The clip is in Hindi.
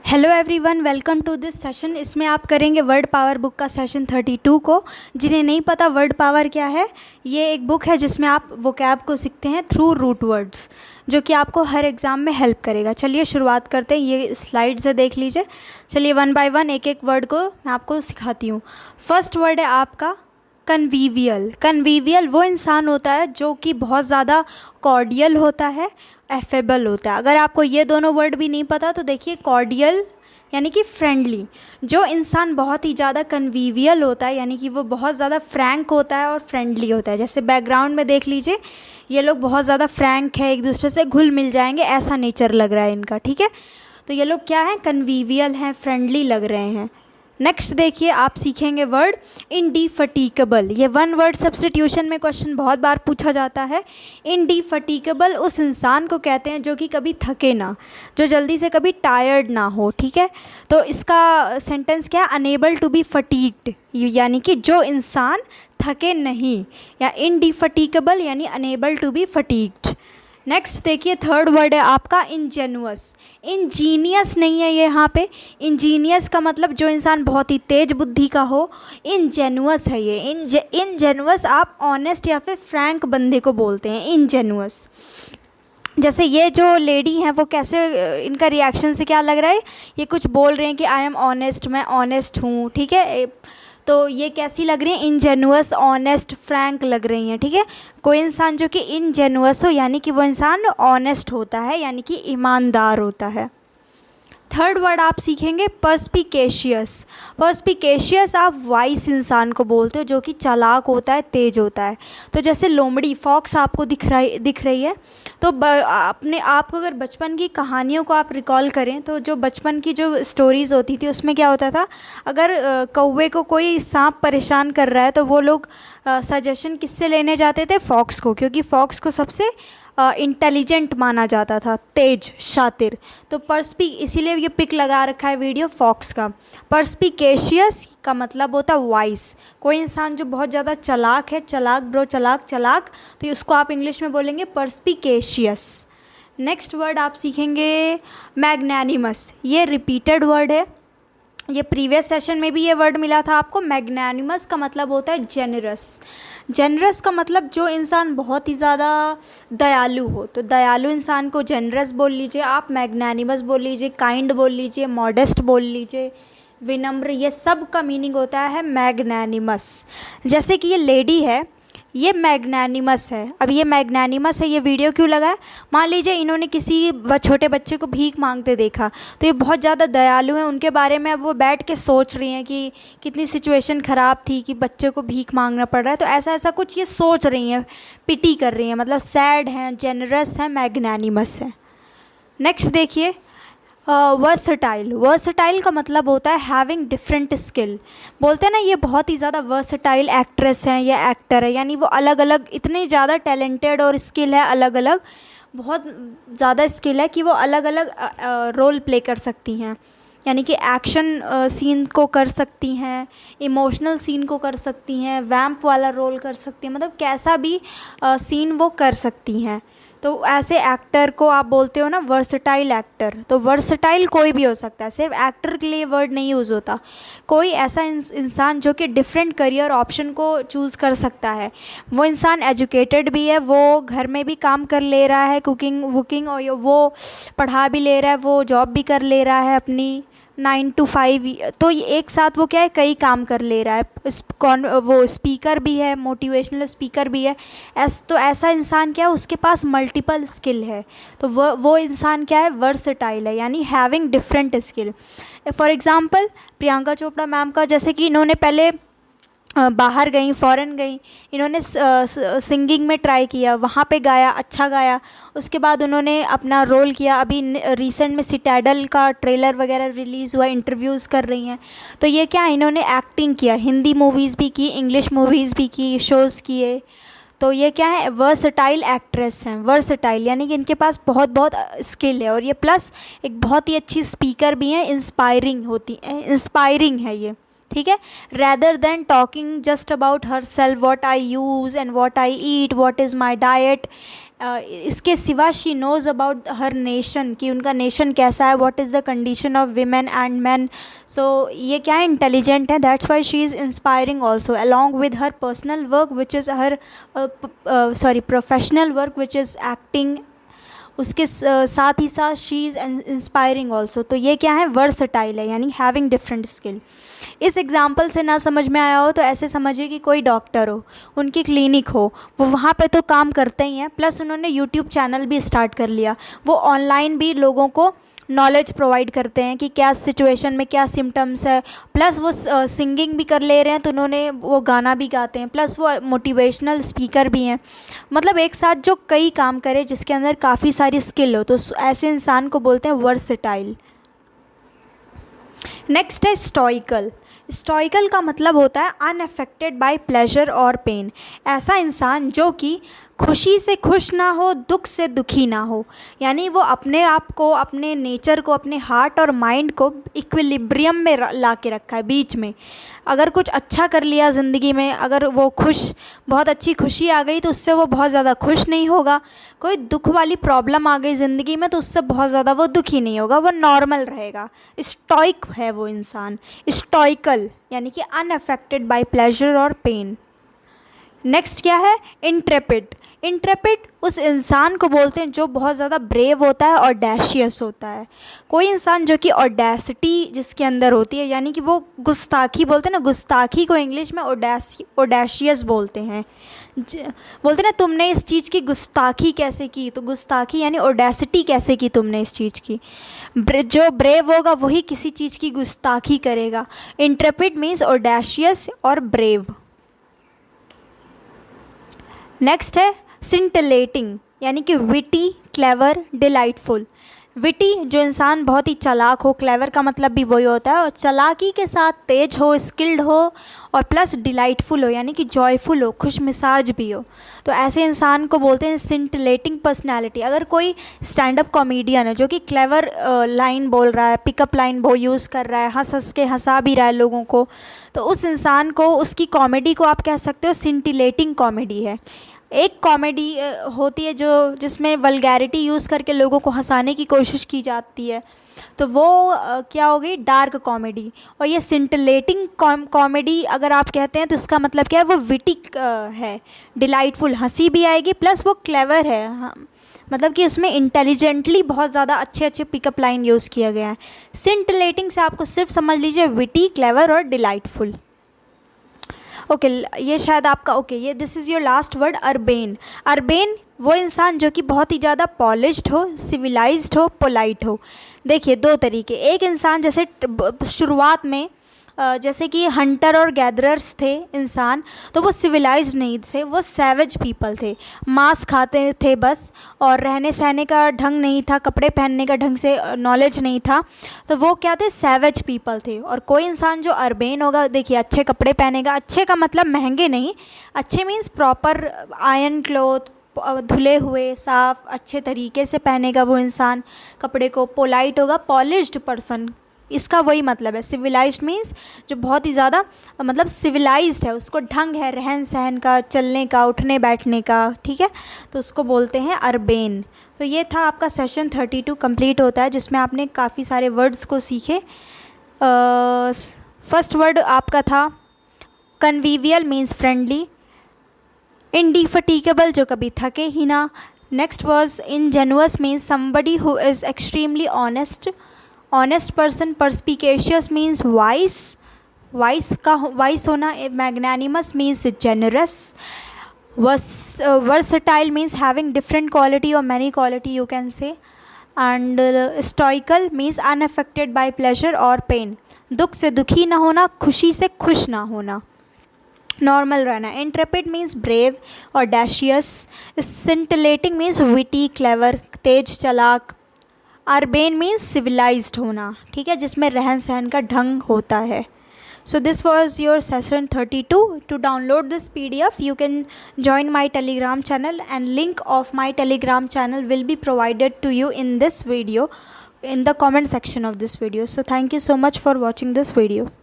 Hello everyone, welcome to this session. इसमें आप करेंगे वर्ड पावर बुक का सेशन 32 को। जिन्हें नहीं पता वर्ड पावर क्या है, ये एक बुक है जिसमें आप वोकैब को सीखते हैं थ्रू रूट वर्ड्स, जो कि आपको हर एग्ज़ाम में हेल्प करेगा। चलिए शुरुआत करते हैं। ये स्लाइड से देख लीजिए। चलिए वन बाय वन एक एक वर्ड को मैं आपको सिखाती हूँ। फर्स्ट वर्ड है आपका कन्वीवियल। कन्वीवियल वो इंसान होता है जो कि बहुत ज़्यादा कॉर्डियल होता है, एफेबल होता है। अगर आपको ये दोनों वर्ड भी नहीं पता तो देखिए, कॉर्डियल यानी कि फ्रेंडली। जो इंसान बहुत ही ज़्यादा कन्वीवियल होता है यानी कि वो बहुत ज़्यादा फ्रैंक होता है और फ्रेंडली होता है। जैसे बैकग्राउंड में देख लीजिए, ये लोग बहुत ज़्यादा फ्रैंक है, एक दूसरे से घुल मिल जाएंगे, ऐसा नेचर लग रहा है इनका। ठीक है, तो ये लोग क्या हैं, कन्वीवियल हैं, फ्रेंडली लग रहे हैं। नेक्स्ट देखिए, आप सीखेंगे वर्ड इंडिफटीकेबल। ये वन वर्ड सब्स्टिट्यूशन में क्वेश्चन बहुत बार पूछा जाता है। इंडिफटीकेबल उस इंसान को कहते हैं जो कि कभी थके ना, जो जल्दी से कभी टायर्ड ना हो। ठीक है, तो इसका सेंटेंस क्या है, अनेबल टू बी फटीग्ड, यानी कि जो इंसान थके नहीं, या इंडिफटीकेबल यानी unable to be fatigued. Next देखिए, थर्ड वर्ड है आपका इंजेनुअस। इंजीनियस नहीं है ये यहाँ पे। इंजीनियस का मतलब जो इंसान बहुत ही तेज बुद्धि का हो। इंजेनुअस है ये। इंजेनुअस आप ऑनेस्ट या फिर फ्रैंक बंदे को बोलते हैं, इंजेनुअस। जैसे ये जो लेडी हैं वो कैसे, इनका रिएक्शन से क्या लग रहा है, ये कुछ बोल रहे हैं कि आई एम ऑनेस्ट, मैं ऑनेस्ट हूँ। ठीक है, तो ये कैसी लग रही है, इंजेनुअस, ऑनेस्ट, फ्रैंक लग रही हैं। ठीक है, कोई इंसान जो कि इंजेनुअस हो यानी कि वो इंसान ऑनेस्ट होता है, यानी कि ईमानदार होता है। थर्ड वर्ड आप सीखेंगे पर्स्पिकेशियस। पर्स्पिकेशियस आप वाइस इंसान को बोलते हो जो कि चालाक होता है, तेज होता है। तो जैसे लोमड़ी, फॉक्स आपको दिख रही है, तो अपने आप को अगर बचपन की कहानियों को आप रिकॉल करें तो जो बचपन की जो स्टोरीज़ होती थी उसमें क्या होता था, अगर कौवे को कोई सांप परेशान कर रहा है तो वो लोग सजेशन किससे लेने जाते थे, फॉक्स को, क्योंकि फॉक्स को सबसे इंटेलिजेंट माना जाता था, तेज, शातिर। तो इसीलिए ये पिक लगा रखा है वीडियो फॉक्स का। पर्स्पिकेशियस का मतलब होता है वाइस। कोई इंसान जो बहुत ज़्यादा चालाक है, चालाक ब्रो, चालाक चालाक, तो उसको आप इंग्लिश में बोलेंगे पर्स्पिकेशियस। नेक्स्ट वर्ड आप सीखेंगे मैग्नैनिमस। ये रिपीटेड वर्ड है, ये प्रीवियस सेशन में भी ये वर्ड मिला था आपको। मैग्नैनिमस का मतलब होता है जेनरस। जेनरस का मतलब जो इंसान बहुत ही ज़्यादा दयालु हो, तो दयालु इंसान को जेनरस बोल लीजिए आप, मैग्नैनिमस बोल लीजिए, काइंड बोल लीजिए, मॉडेस्ट बोल लीजिए, विनम्र, ये सब का मीनिंग होता है मैग्नैनिमस। जैसे कि ये लेडी है, ये मैग्नैनिमस है। अब ये मैग्नैनिमस है, ये वीडियो क्यों लगा है, मान लीजिए इन्होंने किसी छोटे बच्चे को भीख मांगते देखा, तो ये बहुत ज़्यादा दयालु हैं, उनके बारे में अब वो बैठ के सोच रही हैं कि कितनी सिचुएशन ख़राब थी कि बच्चे को भीख मांगना पड़ रहा है, तो ऐसा ऐसा कुछ ये सोच रही हैं, पिटी कर रही हैं, मतलब सैड हैं, जेनरस हैं, मैग्नैनिमस है। नेक्स्ट देखिए, वर्सटाइल। वर्सटाइल का मतलब होता है हैविंग डिफरेंट स्किल। बोलते हैं ना, ये बहुत ही ज़्यादा वर्सटाइल एक्ट्रेस हैं या एक्टर है, यानी वो अलग अलग इतने ज़्यादा टैलेंटेड और स्किल है, अलग अलग बहुत ज़्यादा स्किल है कि वो अलग अलग रोल प्ले कर सकती हैं। यानी कि एक्शन सीन को कर सकती हैं, इमोशनल सीन को कर सकती हैं, वैम्प वाला रोल कर सकती हैं, मतलब कैसा भी सीन वो कर सकती हैं। तो ऐसे एक्टर को आप बोलते हो ना वर्सटाइल एक्टर। तो वर्सटाइल कोई भी हो सकता है, सिर्फ एक्टर के लिए वर्ड नहीं यूज़ होता। कोई ऐसा इंसान जो कि डिफरेंट करियर ऑप्शन को चूज़ कर सकता है। वो इंसान एजुकेटेड भी है, वो घर में भी काम कर ले रहा है, कुकिंग वुकिंग, और वो पढ़ा भी ले रहा है, वो जॉब भी कर ले रहा है अपनी 9 to 5। तो ये एक साथ वो क्या है, कई काम कर ले रहा है। वो स्पीकर भी है, मोटिवेशनल स्पीकर भी है। तो ऐसा इंसान क्या है, उसके पास मल्टीपल स्किल है, तो वो इंसान क्या है, वर्सटाइल है, यानी having different skill. For example Priyanka Chopra ma'am का, जैसे कि इन्होंने पहले बाहर गई, फ़ॉरेन गई, इन्होंने सिंगिंग में ट्राई किया, वहाँ पे गाया, अच्छा गाया, उसके बाद उन्होंने अपना रोल किया। अभी रिसेंट में सिटाडेल का ट्रेलर वगैरह रिलीज़ हुआ, इंटरव्यूज़ कर रही हैं। तो ये क्या, इन्होंने एक्टिंग किया, हिंदी मूवीज़ भी की, इंग्लिश मूवीज़ भी की, शोज़ किए। तो ये क्या है, वर्सटाइल एक्ट्रेस हैं। वर्सटाइल यानी कि इनके पास बहुत बहुत स्किल है, और ये प्लस एक बहुत ही अच्छी स्पीकर भी हैं, इंस्पायरिंग है ये। ठीक है, rather than talking just about herself, what I use and what I eat, what is my diet, इसके सिवा she knows about her nation, कि उनका नेशन कैसा है, what is the condition of women and man. So ये क्या है, इंटेलिजेंट है. That's why she is inspiring also along with her personal work which is her professional work which is acting. उसके साथ ही साथ शी इज़ इंस्पायरिंग ऑल्सो. तो ये क्या है, वर्सटाइल है, यानी हैविंग डिफरेंट स्किल. इस एग्जाम्पल से ना समझ में आया हो तो ऐसे समझिए कि कोई डॉक्टर हो, उनकी क्लिनिक हो, वो वहाँ पे तो काम करते ही हैं, प्लस उन्होंने यूट्यूब चैनल भी स्टार्ट कर लिया. वो ऑनलाइन भी लोगों को नॉलेज प्रोवाइड करते हैं कि क्या सिचुएशन में क्या सिम्टम्स है. प्लस वो सिंगिंग भी कर ले रहे हैं, तो उन्होंने वो गाना भी गाते हैं, प्लस वो मोटिवेशनल स्पीकर भी हैं. मतलब एक साथ जो कई काम करे जिसके अंदर काफ़ी सारी स्किल हो, तो ऐसे इंसान को बोलते हैं वर्सेटाइल. नेक्स्ट है स्टोइकल. स्टोइकल का मतलब होता है अनअफेक्टेड बाय प्लेजर और पेन. ऐसा इंसान जो कि खुशी से खुश ना हो, दुख से दुखी ना हो, यानी वो अपने आप को, अपने नेचर को, अपने हार्ट और माइंड को इक्विलिब्रियम में ला के रखा है, बीच में. अगर कुछ अच्छा कर लिया ज़िंदगी में, अगर वो बहुत अच्छी खुशी आ गई तो उससे वो बहुत ज़्यादा खुश नहीं होगा. कोई दुख वाली प्रॉब्लम आ गई ज़िंदगी में तो उससे बहुत ज़्यादा वो दुखी नहीं होगा, वो नॉर्मल रहेगा. स्टोइक है वो इंसान, स्टोइकल, यानी कि अनअफेक्टेड बाय प्लेजर और पेन. नेक्स्ट क्या है, इंट्रेपिड. इंट्रेपिड उस इंसान को बोलते हैं जो बहुत ज़्यादा ब्रेव होता है, ऑडेशियस होता है. कोई इंसान जो कि ऑडेसिटी जिसके अंदर होती है, यानी कि वो गुस्ताखी बोलते हैं ना, गुस्ताखी को इंग्लिश में ऑडेशियस बोलते हैं. बोलते हैं ना, तुमने इस चीज़ की गुस्ताखी कैसे की, तो गुस्ताखी यानी ऑडेसिटी कैसे की तुमने इस चीज़ की. जो ब्रेव होगा वही किसी चीज़ की गुस्ताखी करेगा. इंट्रेपिड मीन्स ऑडेशियस और ब्रेव. नेक्स्ट है सिंटिलेटिंग, यानी कि विटी, क्लेवर, डिलाइटफुल. विटी जो इंसान बहुत ही चालाक हो, क्लेवर का मतलब भी वही होता है, और चालाकी के साथ तेज हो, स्किल्ड हो, और प्लस डिलाइटफुल हो, यानी कि जॉयफुल हो, खुश मिजाज भी हो. तो ऐसे इंसान को बोलते हैं सिंटिलेटिंग पर्सनैलिटी. अगर कोई स्टैंड अप कॉमेडियन है जो कि क्लेवर लाइन बोल रहा है, पिकअप लाइन वो यूज़ कर रहा है, हंस हंस के हंसा भी रहा है लोगों को, तो उस इंसान को, उसकी कॉमेडी को आप कह सकते हो सिंटिलेटिंग कॉमेडी है. एक कॉमेडी होती है जिसमें वल्गैरिटी यूज़ करके लोगों को हंसाने की कोशिश की जाती है, तो वो क्या हो गई, डार्क कॉमेडी. और ये सिंटिलेटिंग कॉमेडी अगर आप कहते हैं तो उसका मतलब क्या है, वो विटी है, डिलाइटफुल, हंसी भी आएगी, प्लस वो क्लेवर है. हाँ, मतलब कि उसमें इंटेलिजेंटली बहुत ज़्यादा अच्छे अच्छे पिकअप लाइन यूज़ किया गया है. सिंटिलेटिंग से आपको सिर्फ समझ लीजिए विटी, क्लेवर और डिलाइटफुल. ओके, ये शायद आपका ये this is your last word, urbane. Urbane वो इंसान जो कि बहुत ही ज़्यादा पॉलिश्ड हो, सिविलाइज्ड हो, पोलाइट हो. देखिए दो तरीके, एक इंसान जैसे शुरुआत में जैसे कि हंटर और गैदरर्स थे इंसान, तो वो सिविलाइज्ड नहीं थे, वो सैवेज पीपल थे. मांस खाते थे बस, और रहने सहने का ढंग नहीं था, कपड़े पहनने का ढंग से नॉलेज नहीं था, तो वो क्या थे, सैवेज पीपल थे. और कोई इंसान जो अर्बेन होगा, देखिए अच्छे कपड़े पहनेगा, अच्छे का मतलब महंगे नहीं, अच्छे मीन्स प्रॉपर आयरन क्लॉथ, धुले हुए साफ़ अच्छे तरीके से पहनेगा वो इंसान कपड़े को. पोलाइट होगा, पॉलिश्ड पर्सन, इसका वही मतलब है. सिविलाइज्ड मीन्स जो बहुत ही ज़्यादा मतलब सिविलाइज्ड है, उसको ढंग है रहन सहन का, चलने का, उठने बैठने का, ठीक है, तो उसको बोलते हैं अर्बेन. तो ये था आपका सेशन 32 कंप्लीट होता है, जिसमें आपने काफ़ी सारे वर्ड्स को सीखे. फर्स्ट वर्ड आपका था कन्वीवियल मीन्स फ्रेंडली. इंडिफटिगेबल जो कभी थके ही ना. Next was ingenuous means somebody who is extremely honest. Honest person. Perspicacious means wise, wise होना. Magnanimous means generous. Versatile means having different quality और many quality you can say. And stoical means unaffected by pleasure और पेन. दुख से दुखी ना होना, खुशी से खुश ना होना, नॉर्मल रहना. Intrepid means brave, audacious. Scintillating means witty, clever, तेज, चालाक. अर्बेन मीन्स सिविलाइज्ड होना, ठीक है, जिसमें रहन सहन का ढंग होता है. So this was your session 32. To download this PDF you can join my Telegram channel, and link of my Telegram channel will be provided to you in this video, in the comment section of this video. So thank you so much for watching this video.